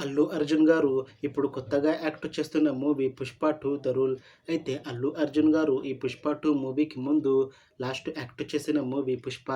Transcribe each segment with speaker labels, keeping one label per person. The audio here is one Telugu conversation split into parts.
Speaker 1: అల్లు అర్జున్ గారు ఇప్పుడు కొత్తగా యాక్ట్ చేస్తున్న మూవీ 'పుష్ప 2 ద రూల్'. అయితే అల్లు అర్జున్ గారు ఈ 'పుష్ప 2' మూవీకి ముందు లాస్ట్ యాక్ట్ చేసిన మూవీ 'పుష్ప'.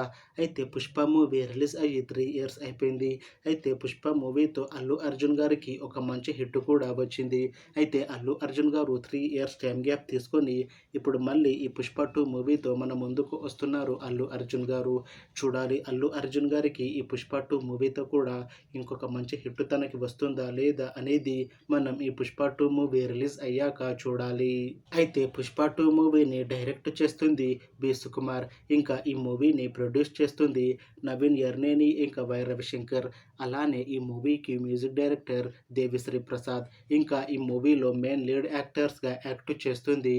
Speaker 1: అయితే 'పుష్ప' మూవీ రిలీజ్ అయ్యి 3 ఇయర్స్ అయిపోయింది. అయితే 'పుష్ప' మూవీతో అల్లు అర్జున్ గారికి ఒక మంచి హిట్ కూడా వచ్చింది. అయితే అల్లు అర్జున్ గారు 3 ఇయర్స్ టైం గ్యాప్ తీసుకొని ఇప్పుడు మళ్ళీ ఈ 'పుష్ప 2' మూవీతో మన ముందుకు వస్తున్నారు అల్లు అర్జున్ గారు. చూడాలి అల్లు అర్జున్ గారికి ఈ 'పుష్ప 2' మూవీతో కూడా ఇంకొక మంచి హిట్ తనకి వస్తుందా లేదా అనేది మనం ఈ 'పుష్ప 2' మూవీ రిలీజ్ అయ్యాక చూడాలి. అయితే 'పుష్ప 2' మూవీని డైరెక్ట్ చేస్తుంది బి. సుకుమార్. ఇంకా ఈ మూవీని ప్రొడ్యూస్ చేస్తుంది నవీన్ యర్నేని ఇంకా వై. రవిశంకర్. అలానే ఈ మూవీకి మ్యూజిక్ డైరెక్టర్ దేవిశ్రీ ప్రసాద్. ఇంకా ఈ మూవీలో మెయిన్ లీడ్ యాక్టర్స్గా యాక్ట్ చేస్తుంది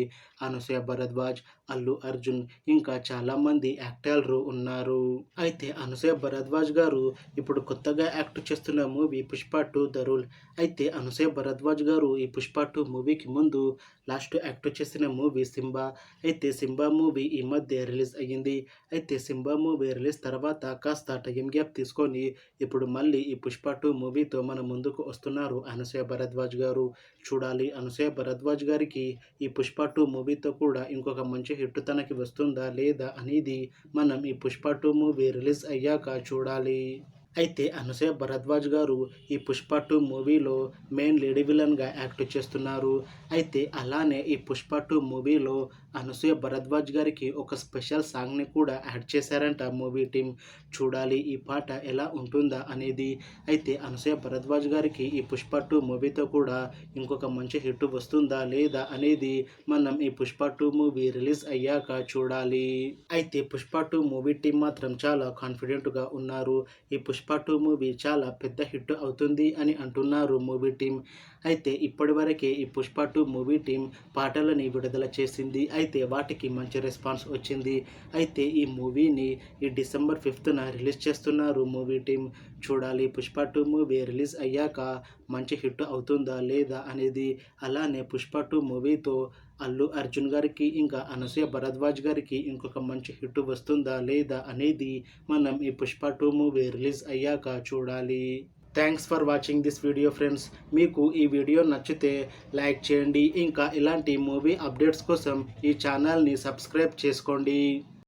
Speaker 1: అనసూయ భరద్వాజ్, అల్లు అర్జున్ ఇంకా చాలామంది యాక్టర్లు ఉన్నారు. అయితే అనసూయ భరద్వాజ్ గారు ఇప్పుడు కొత్తగా యాక్ట్ చేస్తున్న మూవీ 'పుష్ప 2 ద రూల్'. అయితే అనసూయ భరద్వాజ్ గారు ఈ 'పుష్ప 2' మూవీకి ముందు లాస్ట్ యాక్ట్ చేసిన మూవీ 'సింబా'. అయితే 'సింబా' మూవీ ఈ మధ్య రిలీజ్ అయ్యింది. అయితే 'సింబా' మూవీ రిలీజ్ తర్వాత కాస్త టైం గ్యాప్ తీసుకొని ఇప్పుడు మళ్ళీ ఈ 'పుష్ప 2' మూవీతో మన ముందుకు వస్తున్నారు అనసూయ భరద్వాజ్ గారు. చూడాలి అనసూయ భరద్వాజ్ గారికి ఈ 'పుష్ప 2' మూవీతో కూడా ఇంకొక మంచి హిట్ తనకి వస్తుందా లేదా అనేది మనం ఈ 'పుష్ప 2' మూవీ రిలీజ్ అయ్యాక చూడాలి. అయితే అనసూయ భరద్వాజ్ గారు ఈ 'పుష్ప 2' మూవీలో మెయిన్ లేడీ విలన్గా యాక్ట్ చేస్తున్నారు. అయితే అలానే ఈ 'పుష్ప 2' మూవీలో అనసూయ భరద్వాజ్ గారికి ఒక స్పెషల్ సాంగ్ని కూడా యాడ్ చేశారంట మూవీ టీం. చూడాలి ఈ పాట ఎలా ఉంటుందా అనేది. అయితే అనసూయ భరద్వాజ్ గారికి ఈ 'పుష్ప 2' మూవీతో కూడా ఇంకొక మంచి హిట్ వస్తుందా లేదా అనేది మనం ఈ 'పుష్ప 2' మూవీ రిలీజ్ అయ్యాక చూడాలి. అయితే 'పుష్ప 2' మూవీ టీం మాత్రం చాలా కాన్ఫిడెంట్గా ఉన్నారు. ఈ 'పుష్ప 2' మూవీ చాలా పెద్ద హిట్ అవుతుంది అని అంటున్నారు మూవీ టీం. అయితే ఇప్పటివరకే ఈ 'పుష్ప 2' మూవీ టీం పాటలని విడుదల చేసింది. అయితే వాటికి మంచి రెస్పాన్స్ వచ్చింది. అయితే ఈ మూవీని ఈ డిసెంబర్ 5న రిలీజ్ చేస్తున్నారు మూవీ టీం. చూడాలి 'పుష్ప 2' మూవీ రిలీజ్ అయ్యాక మంచి హిట్ అవుతుందా లేదా అనేది. అలానే 'పుష్ప 2' మూవీతో అల్లు అర్జున్ గారికి ఇంకా అనసూయ భరద్వాజ్ గారికి ఇంకొక మంచి హిట్ వస్తుందా లేదా అనేది మనం ఈ 'పుష్ప 2' మూవీ రిలీజ్ అయ్యాక చూడాలి. Thanks for watching this video friends. మీకు ఈ వీడియో నచ్చితే లైక్ చేయండి. ఇంకా ఇలాంటి మూవీ అప్డేట్స్ కోసం ఈ ఛానల్ని సబ్స్క్రైబ్ చేసుకోండి.